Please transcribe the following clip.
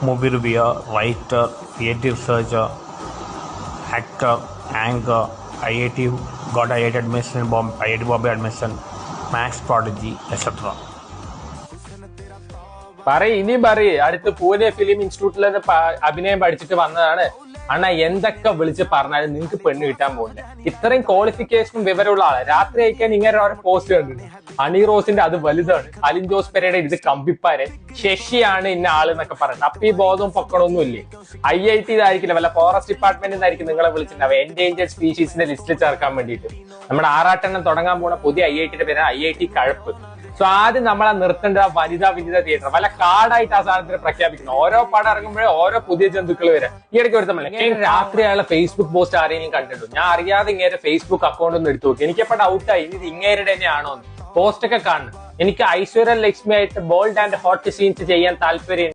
movie reviewer, writer, creative researcher, actor, anchor, IIT, got IIT admission, IIT Bombay admission, Max Prodigy, etc. ഇനി അടുത്ത് Pune film ഇൻസ്റ്റിറ്റ്യൂട്ടിൽ അഭിനയം പഠിച്ചിട്ട് വന്നതാണ്. അണ്ണാ എന്തൊക്കെ വിളിച്ച് പറഞ്ഞാലും നിങ്ങൾക്ക് പെണ്ണ് കിട്ടാൻ പോകുന്നില്ല. ഇത്രയും ക്വാളിഫിക്കേഷനും വിവരമുള്ള ആള്. രാത്രി അയക്കാൻ ഇങ്ങനെ ഓരോ പോസ്റ്റ് കണ്ടിട്ടുണ്ട്. ഹണി റോസിന്റെ അത് വലുതാണ്, അലിൻ ജോസ് പെരയുടെ ഇത് കമ്പിപ്പാരൻ, ശശിയാണ് ഇന്ന ആള് എന്നൊക്കെ പറയുന്നത്. അപ്പൊ ഈ ബോധവും പൊക്കണമൊന്നും ഇല്ലേ? IIT ഇതായിരിക്കില്ല, വല്ല ഫോറസ്റ്റ് ഡിപ്പാർട്ട്മെന്റിൽ നിന്നായിരിക്കും നിങ്ങളെ വിളിച്ചിട്ടുണ്ടാവുക എൻഡേഞ്ചർഡ് സ്പീഷീസിന്റെ ലിസ്റ്റിൽ ചേർക്കാൻ വേണ്ടിയിട്ട്. നമ്മുടെ 6 തുടങ്ങാൻ പോണ പുതിയ IIT പേരാണ് IIT കഴപ്പ്. സോ ആദ്യം നമ്മളെ നിർത്തേണ്ട വനിതാ തിയേറ്റർ വല്ല കാർഡായിട്ട് ആ സാധനത്തിന് പ്രഖ്യാപിക്കണം. ഓരോ പടം ഇറങ്ങുമ്പോഴേ ഓരോ പുതിയ ജന്തുക്കൾ വരെ. ഈ ഇടയ്ക്ക് ഒരുത്തമല്ലേ രാത്രി അയാളെ ഫേസ്ബുക്ക് പോസ്റ്റ് ആരെങ്കിലും കണ്ടിട്ടു. ഞാൻ അറിയാതെ ഇങ്ങനെ ഫേസ്ബുക്ക് അക്കൗണ്ട് ഒന്ന് എടുത്തു നോക്കി. എനിക്കപ്പോ ഡൗട്ടായി ഇത് ഇങ്ങേരുടെ തന്നെയാണോ പോസ്റ്റ് ഒക്കെ കാണുന്നത്. എനിക്ക് ഐശ്വര്യ ലക്ഷ്മി ആയിട്ട് ബോൾഡ് ആൻഡ് ഹോട്ട് സീൻസ് ചെയ്യാൻ താല്പര്യം.